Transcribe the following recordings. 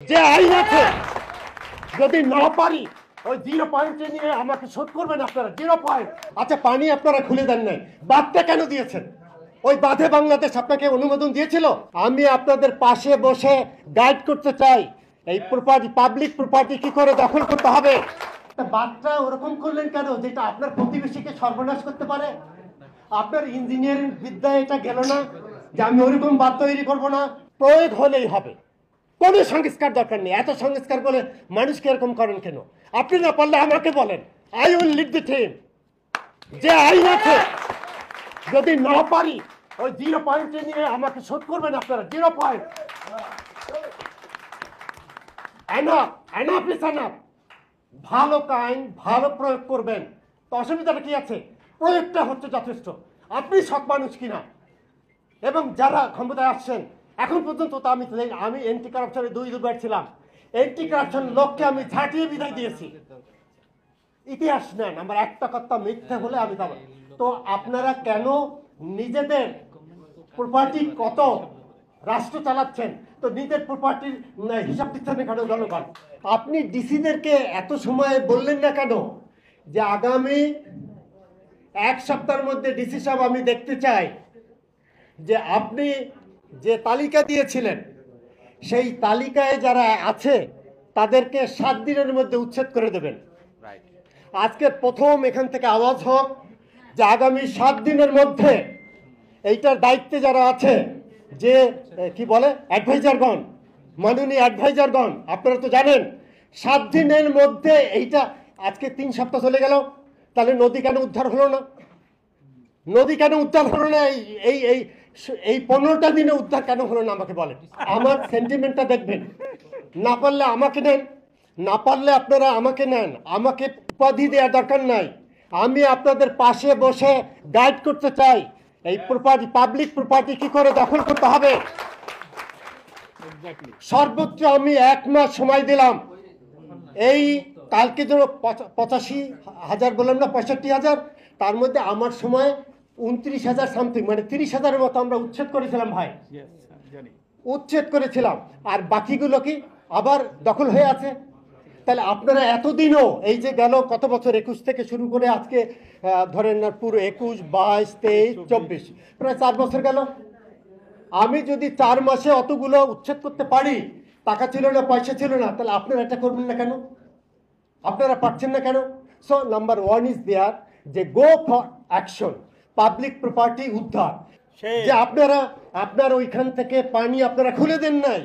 যে আইন আছে যদি না পারি ওই 0 পয়েন্টে নিয়ে আমাকে শোধ করবেন আপনারা 0 পয়েন্ট। আচ্ছা পানি আপনারা খুলে দেন নাই, বাঁধটা কেন দিয়েছেন? ওই বাঁধে বাংলাদেশ আপনাকে অনুমোদন দিয়েছিল? আমি আপনাদের পাশে বসে গাইড করতে চাই এই প্রপার্টি, পাবলিক প্রপার্টি কি করে দখল করতে হবে। বাঁধটা ওরকম করলেন কেন যেটা আপনার প্রতিবেশীকে সর্বনাশ করতে পারে? আপনার ইঞ্জিনিয়ারিং বিদ্যায় এটা গেল না যে আমি ওরকম বাঁধ তৈরি করবো না? প্রয়োগ হলেই হবে, কোনো সংস্কার দরকার নেই। এত সংস্কার বলে মানুষকে এরকম করেন কেন? আপনি না পারলে আমাকে বলেন, I will lead the team. যে আইন আছে যদি না পারি ওই 0 পয়েন্টে নিয়ে আমাকে শোধ করবেন আপনারা 0 পয়েন্ট। ভালো আইন ভালো প্রয়োগ করবেন, তো অসুবিধাটা কি আছে? প্রয়োগটা হচ্ছে যথেষ্ট। আপনি সৎ মানুষ কিনা এবং যারা ক্ষমতায় আসছেন এখন পর্যন্ত তো আমি এন্টি কারাপশনে 2 ছিলাম, এন্টি কারাপশন লোককে আমি ঝাঁটিয়ে বিদায় দিয়েছি। ইতিহাস নেন, আমার একটা কথা মিথ্যে হলে আমি যাব। তো আপনারা কেন নিজেদের প্রপার্টি, কত রাষ্ট্র চালাচ্ছেন, তো নিজের প্রপার্টির হিসাব দিচ্ছেন কেন জনগণ? আপনি ডিসিদেরকে এত সময় বললেন না কেন যে আগামী 1 সপ্তাহের মধ্যে ডিসি সাহেব আমি দেখতে চাই যে আপনি যে তালিকা দিয়েছিলেন সেই তালিকায় যারা আছে তাদেরকে 7 দিনের মধ্যে উচ্ছেদ করে দেবেন। আজকে প্রথম এখান থেকে আওয়াজ হোক যে আগামী 7 দিনের মধ্যে এইটার দায়িত্বে যারা আছে, যে কি বলে অ্যাডভাইজারগণ, মাননীয় অ্যাডভাইজারগণ, আপনারা তো জানেন 7 দিনের মধ্যে এইটা, আজকে 3 সপ্তাহ চলে গেল, তাহলে নদী কেন উদ্ধার হলো না? নদী কেন উদ্ধার হলো না? এই এই এই 15টা দিনে উদ্ধার কেন হলো না আমাকে বলেন। আমার সেন্টিমেন্টটা দেখবেন, না পারলে আমাকে নেন, না পারলে আপনারা আমাকে নেন, আমাকে উপাধি দেওয়ার দরকার নাই। আমি আপনাদের পাশে বসে গাইড করতে চাই এই প্রপার্টি, পাবলিক প্রপার্টি কি করে দখল করতে হবে। সর্বোচ্চ আমি 1 মাস সময় দিলাম। এই কালকে যেন 85,000 বললাম না, 65,000, তার মধ্যে আমার সময় 29,000 সামথিং, মানে 30,000-এর মতো আমরা উচ্ছেদ করেছিলাম ভাই, উচ্ছেদ করেছিলাম। আর বাকিগুলো কি আবার দখল হয়ে আছে। তাহলে আপনারা এতদিনও এই যে গেল কত বছর, 21 থেকে শুরু করে আজকে ধরেন না পুরো 21, 22, 23, 24, প্রায় 4 বছর গেল। আমি যদি 4 মাসে অতগুলো উচ্ছেদ করতে পারি, টাকা ছিল না, পয়সা ছিল না, তাহলে আপনারা এটা করবেন না কেন? আপনারা পারছেন না কেন? সো নাম্বার 1 ইজ দেয়ার যে go for action, public property উদ্ধার। যে আপনার ওইখান থেকে পানি আপনারা খুলে দেন নাই।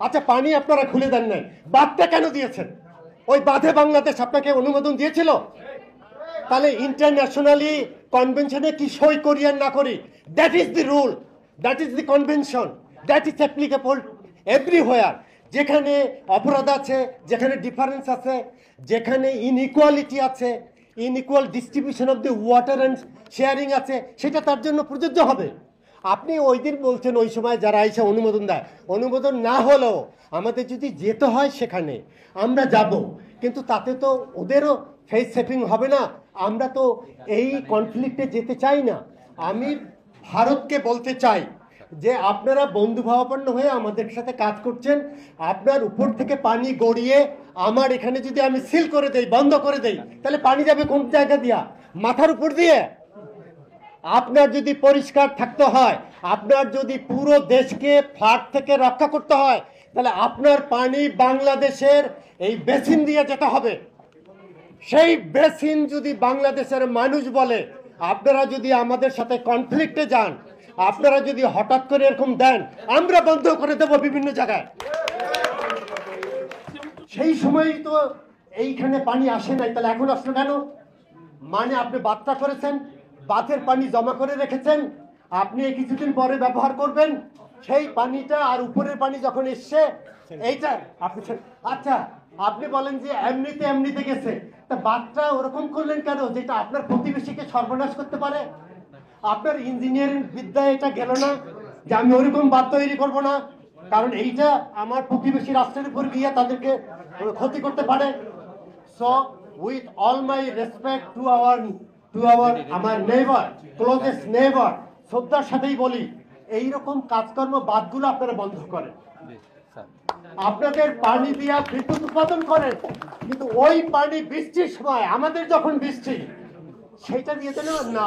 আচ্ছা পানি আপনারা খুলে দেন নাই, বাঁধটা কেন দিয়েছেন? ওই বাঁধে বাংলাদেশ আপনাকে অনুমোদন দিয়েছিল? তাহলে ইন্টারন্যাশনালি কনভেনশনে কি সই করি আর না করি, that is the rule, that is the convention, that is applicable everywhere. যেখানে অপরাধ আছে, যেখানে ডিফারেন্স আছে, যেখানে ইনইকুয়ালিটি আছে, unequal distribution of the water and sharing আছে, সেটা তার জন্য প্রযোজ্য হবে। আপনি ওই দিন বলছেন ওই সময় যারা এসে অনুমোদন দেয়, অনুমোদন না হলেও আমাদের যদি যেতে হয় সেখানে আমরা যাব, কিন্তু তাতে তো ওদেরও ফেস সেভিং হবে না। আমরা তো এই কনফ্লিক্টে যেতে চাই না। আমি ভারতকে বলতে চাই যে আপনারা বন্ধুভাবাপন্ন হয়ে আমাদের সাথে কাজ করছেন, আপনার উপর থেকে পানি গড়িয়ে আমার এখানে যদি আমি সিল করে দেই, বন্ধ করে দেই, তাহলে পানি যাবে কোন জায়গা দিয়া? মাথার উপর দিয়ে। আপনার যদি পরিষ্কার থাকতে হয়, আপনার যদি পুরো দেশকে ফ্লাড থেকে রক্ষা করতে হয়, তাহলে আপনার পানি বাংলাদেশের এই বেসিন দিয়ে যেতে হবে। সেই বেসিন যদি বাংলাদেশের মানুষ বলে, আপনারা যদি আমাদের সাথে কনফ্লিক্টে যান, আপনারা যদি হঠাৎ করে এরকম দেন, আমরা বন্ধ করে দেব বিভিন্ন জায়গায়। সেই সময় তো এইখানে পানি আসে নাই, তাহলে এখন আসলো কেন? মানে আপনি বাঁধটা করেছেন, বাঁধের পানি জমা করে রেখেছেন, আপনি কিছুদিন পরে ব্যবহার করবেন, সেই পানিটা আর উপরের পানি যখন এসছে এইটা আপনি, আচ্ছা আপনি বলেন যে এমনিতে গেছে, তা বাঁধটা ওরকম করলেন কেন যেটা আপনার প্রতিবেশীকে সর্বনাশ করতে পারে? আপনার ইঞ্জিনিয়ারিং বিদ্যায় এটা গেল না যে আমি ওরকম বাঁধ তৈরি করবো না, কারণ এইটা আমার প্রতিবেশী রাষ্ট্রের উপর গিয়ে তাদেরকে ক্ষতি করতে পারে। So with all my respect to আমার নেইবার, ক্লোজেস্ট নেইবার, শ্রদ্ধার সাথেই বলি, এইরকম কাজকর্ম বাদগুলো আপনারা বন্ধ করেন। আপনাদের পানি দিয়া বিদ্যুৎ উৎপাদন করেন, কিন্তু ওই পানি বৃষ্টির সময় আমাদের যখন বৃষ্টি সেটা দিয়ে দেন না।